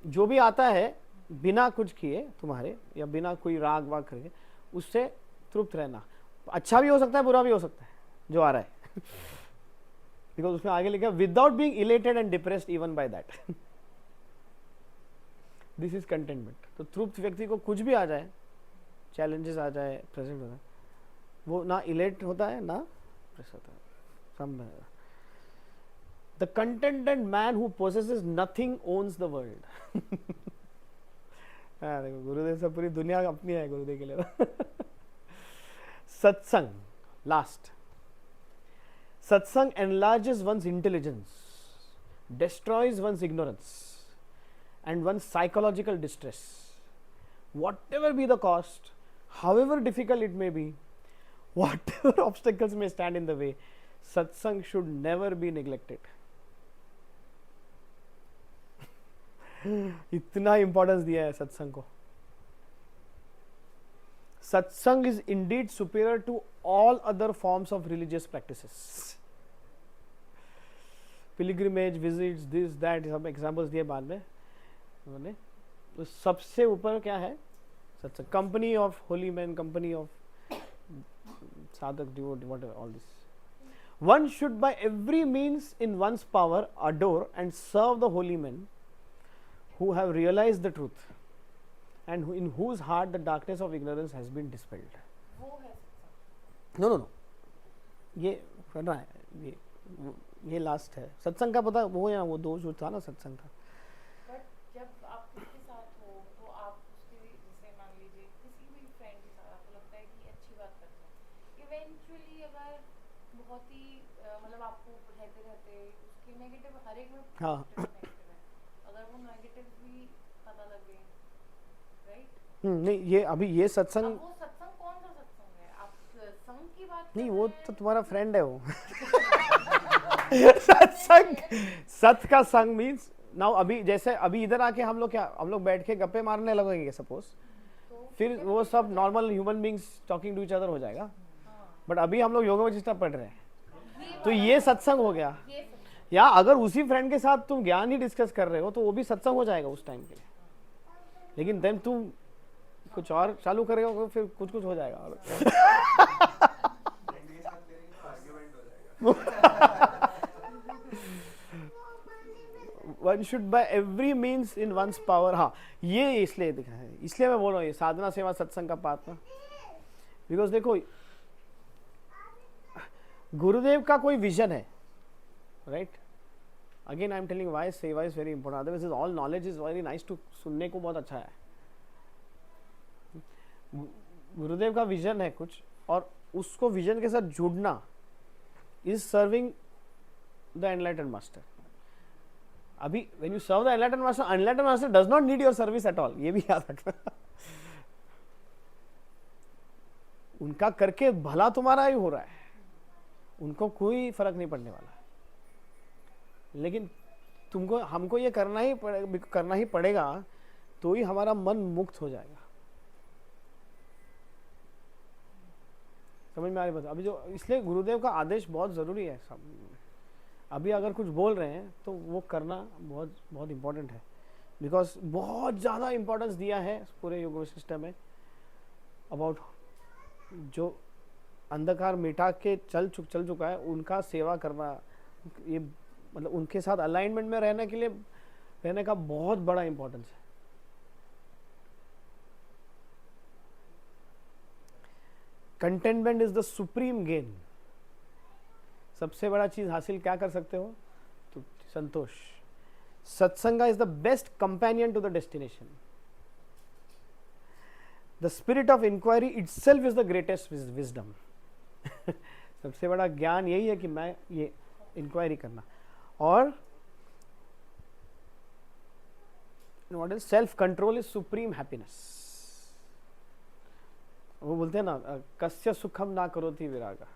जो भी आता है बिना कुछ किए तुम्हारे, या बिना कोई राग वाग करके, उससे तृप्त रहना. अच्छा भी हो सकता है, बुरा भी हो सकता है जो आ रहा है, बिकॉज उसमें आगे लिखा without being elated and depressed even by that. This is contentment. तो तृप्त व्यक्ति को कुछ भी आ जाए, चैलेंजेस आ जाए, प्रेजेंट हो जाए, वो ना इलेट होता है ना प्रेस होता है. Some the contented man who possesses nothing owns the world. देखो गुरुदेव से पूरी दुनिया अपनी है गुरुदेव के लिए. सत्संग, लास्ट. सत्संग enlarges one's intelligence, destroys one's ignorance and one's psychological distress. Whatever be the cost, however difficult it may be, whatever obstacles may stand in the way, satsang should never be neglected. इतना इंपॉर्टेंस दिया है सत्संग को. Satsang is indeed superior to all other forms of religious practices. Pilgrimage, visits, this that, सब एग्जांपल्स दिए बाद में उन्होंने. तो सबसे ऊपर क्या है सत्संग. Company of holy man, company of sadhak, devotee, whatever, all this. One should by every means in one's power adore and serve the holy men who have realized the truth and in whose heart the darkness of ignorance has been dispelled. वो है सत्संग. No, no, no. ये करना है, ये लास्ट है सत्संग का. पता वो या वो दो जो था ना सत्संग का. बट जब आप उसके साथ हो तो आप उसके, जैसे मान लीजिए किसी भी फ्रेंड के साथ आपको लगता है कि अच्छी बात करते हैं, इवेंचुअली अगर बहुत ही मतलब आपको रहते रहते उसके नेगेटिव, हर एक में हाँ. नेगेटिव है, अगर वो नेगेटिव भी पता लगे, राइट. नहीं, ये अभी ये सत्संग, वो सत्संग कौन सा सत्संग है? आप संग की बात नहीं, कर वो रहे तो हैं? तुम्हारा फ्रेंड है वो. सत्संग, सत का संग मीन्स नाउ. अभी जैसे अभी इधर आके हम लोग क्या, हम लोग बैठ के गप्पे मारने लगेंगे सपोज, तो फिर वो सब normal human beings talking to each other हो जाएगा. हाँ, बट अभी हम लोग योगा वशिष्ठा पढ़ रहे हैं, ये तो ये सत्संग हो गया. ये सत्संग. या अगर उसी फ्रेंड के साथ तुम ज्ञान ही डिस्कस कर रहे हो तो वो भी सत्संग हो जाएगा उस टाइम के लिए. लेकिन देन तुम कुछ और चालू करेगा, फिर कुछ कुछ हो जाएगा. One should by every means in one's power. हाँ, ये इसलिए दिखा है, इसलिए मैं बोल रहा हूँ ये साधना सेवा सत्संग का पार्ट ना. बिकॉज देखो गुरुदेव का कोई विजन है, right. Again I am telling why सेवा is very important. Otherwise all knowledge is very nice to, सुनने को बहुत अच्छा है. गुरुदेव का विजन है कुछ, और उसको विजन के साथ जुड़ना is serving the enlightened master. अभी when you serve the enlightened master does not need your service at all. ये भी याद रखना. उनका करके भला तुम्हारा ही हो रहा है, उनको कोई फर्क नहीं पड़ने वाला. लेकिन तुमको, हमको ये करना ही पड़ेगा, तो ही हमारा मन मुक्त हो जाएगा. समझ में आ रही बात. अभी जो इसलिए गुरुदेव का आदेश बहुत जरूरी है. अभी अगर कुछ बोल रहे हैं तो वो करना बहुत बहुत इम्पोर्टेंट है, बिकॉज बहुत ज़्यादा इम्पोर्टेंस दिया है पूरे योग सिस्टम में अबाउट जो अंधकार मिटा के चल चुका है उनका सेवा करना, ये मतलब उनके साथ अलाइनमेंट में रहने के लिए रहने का बहुत बड़ा इम्पोर्टेंस है। Contentment is the supreme gain. सबसे बड़ा चीज हासिल क्या कर सकते हो? तो संतोष। Satsanga is the best companion to the destination. The spirit of inquiry itself is the greatest wisdom. सबसे बड़ा ज्ञान यही है कि मैं ये इंक्वायरी करना। और what is self control is supreme happiness. वो बोलते हैं ना, कस्य सुखम ना करोति विरागा।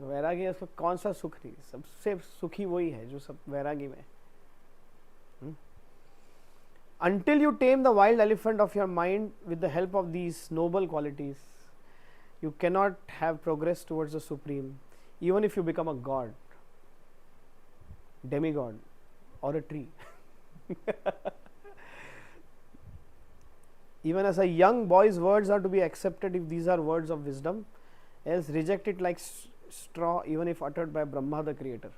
वैरागी है, उसको कौन सा सुख नहीं, सबसे सुखी वही है जो सब वैरागी में। Until you tame the wild elephant of your mind with the help of these noble qualities, you cannot have progress towards the supreme, even if you become a god, demigod, or a tree. Even as a young boy's words are to be accepted if these are words of wisdom, else reject it like straw even if uttered by Brahma the creator.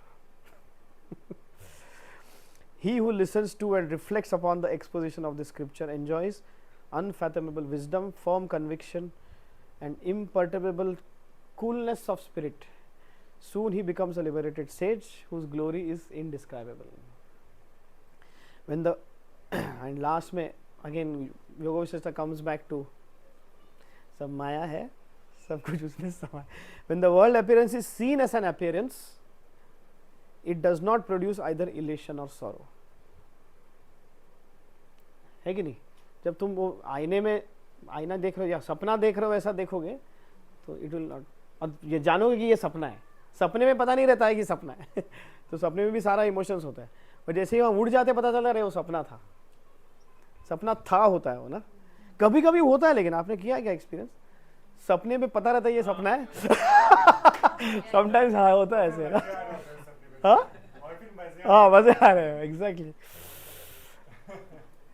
He who listens to and reflects upon the exposition of the scripture enjoys unfathomable wisdom, firm conviction, and imperturbable coolness of spirit. Soon he becomes a liberated sage whose glory is indescribable. When the and last में again Yoga Vishishta comes back to सब माया है, सब कुछ उसमें समा। When the world appearance is seen as an appearance, it does not produce either elation or sorrow. है कि नहीं? जब तुम वो आईने में आईना देख रहे हो या सपना देख रहे हो, ऐसा देखोगे तो इट विल नॉट, और ये जानोगे कि ये सपना है। सपने में पता नहीं रहता है कि सपना है। तो सपने में भी सारा इमोशंस होता है, और जैसे ही वहाँ उड़ जाते पता चला रहे वो सपना था। सपना था होता है वो ना, कभी कभी होता है, लेकिन आपने किया क्या एक्सपीरियंस? सपने में पता रहता है ये सपना है। समटाइम्स हाँ होता है ऐसे ना। हाँ मजे आ रहे हैं, एग्जैक्टली।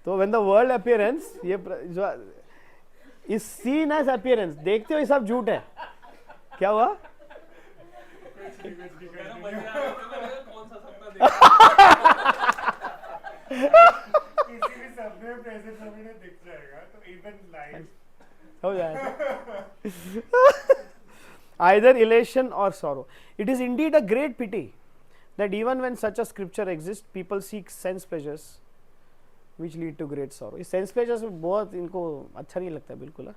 तो व्हेन द वर्ल्ड अपीयरेंस ये जो इज सीन एज अपीयरेंस, देखते हो ये सब झूठ है। क्या हुआ? कौन सा सपना देखा? किसी भी सपने में प्रेजेंट समय में दिख जाएगा, तो इवन लाइफ हो जाएगा। Either elation or sorrow. It is indeed a great pity that even when such a scripture exists, people seek sense pleasures which lead to great sorrow. इस sense pleasures में बहुत इनको अच्छा नहीं लगता है बिल्कुल।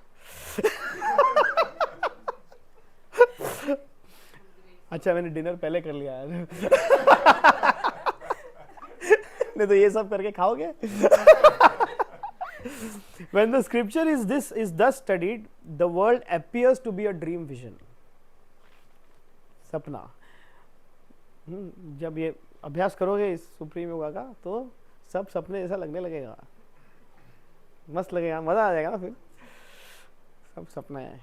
अच्छा मैंने डिनर पहले कर लिया है। नहीं तो ये सब करके खाओगे। When the scripture is thus studied, the world appears to be a dream vision. सपना। जब ये अभ्यास करोगे इस सुप्रीम योगा का तो सब सपने जैसा लगने लगेगा, मस्त लगेगा, मजा आ जाएगा ना, फिर सब सपना है।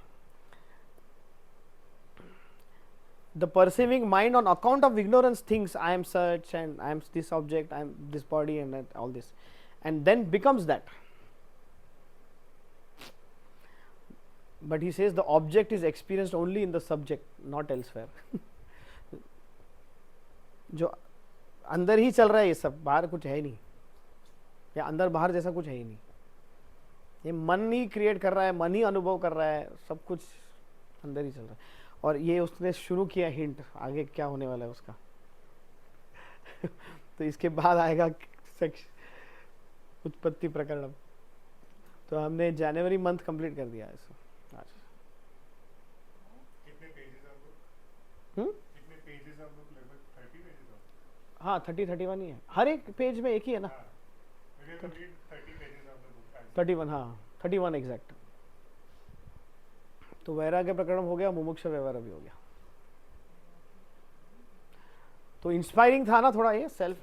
The perceiving mind on account of ignorance thinks I am such and I am this object, I am this body and all this, and then becomes that. But he says the object is experienced only in the subject, not elsewhere. जो अंदर ही चल रहा है ये सब, बाहर कुछ है नहीं, या अंदर बाहर जैसा कुछ है ही नहीं। ये मन ही क्रिएट कर रहा है, मन ही अनुभव कर रहा है, सब कुछ अंदर ही चल रहा है। और ये उसने शुरू किया हिंट, आगे क्या होने वाला है उसका। तो इसके बाद आएगा उत्पत्ति प्रकरण। तो हमने जनवरी मंथ कंप्लीट कर दिया इसको आज। कितने पेजेस आप लोग? कितने पेजेस आप लोग? लगभग 30 पेजेस हो। हाँ 30-31 ही है, हर एक पेज में एक ही है ना। मुझे तो 30 पेजेस आप लोग। 31, हाँ 31 एग्जैक्ट। तो वैराग्य प्रकरण हो गया, मुमुक्ष व्यवहार भी हो गया। तो इंस्पायरिंग था ना थोड़ा ये self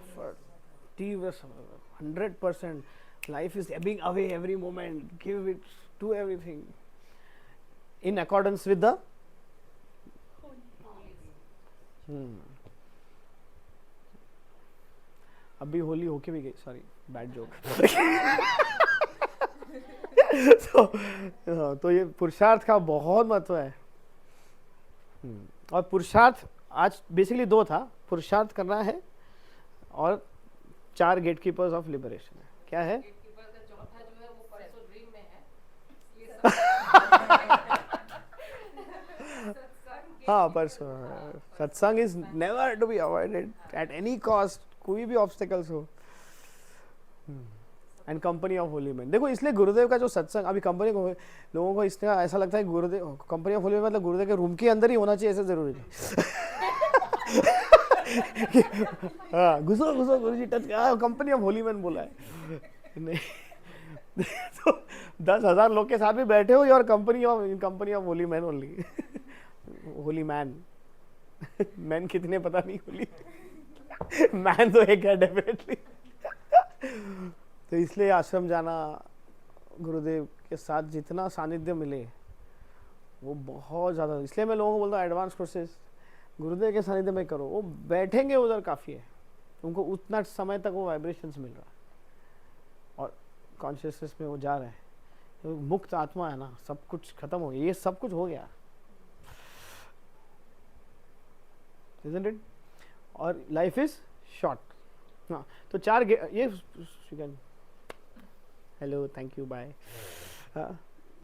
100%। Life is ebbing away every moment, give it to everything in accordance with the अभी होली होके भी गई, सॉरी बैड जोक। तो ये पुरुषार्थ का बहुत महत्व है। और पुरुषार्थ आज बेसिकली 2 था, पुरुषार्थ करना है और 4 गेटकीपर्स ऑफ लिबरेशन है। क्या है? गेटकीपर का चौथा जो है वो परसों ड्रीम में है। ये हाँ, परसों satsang is never to be avoided at any cost, कोई भी ऑब्स्टिकल्स हो। And company of holy man. देखो इसलिए गुरुदेव का जो सत्संग, अभी कंपनी को लोगों को इसलिए ऐसा लगता है गुरुदेव कंपनी ऑफ होली मैन मतलब गुरुदेव के रूम के अंदर ही होना चाहिए, ऐसा जरूरी नहीं। हाँ, घुसो घुसो Guruji touch, company of holy man बोला है। नहीं तो 10,000 लोग के साथ भी बैठे हो, और company of holy man only. Holi man, man कितने पता नहीं, होली मैन तो एक है डेफिनेटली। तो इसलिए आश्रम जाना, गुरुदेव के साथ जितना सानिध्य मिले वो बहुत ज़्यादा। इसलिए मैं लोगों को बोलता हूँ एडवांस कोर्सेज गुरुदेव के सानिध्य में करो, वो बैठेंगे उधर काफ़ी है, उनको उतना समय तक वो वाइब्रेशंस मिल रहा है और कॉन्शियसनेस में वो जा रहे हैं। तो मुक्त आत्मा है ना, सब कुछ खत्म हो गया, ये सब कुछ हो गया, isn't it? और लाइफ इज शॉर्ट। हाँ, तो 4 ये हेलो, थैंक यू, बाय।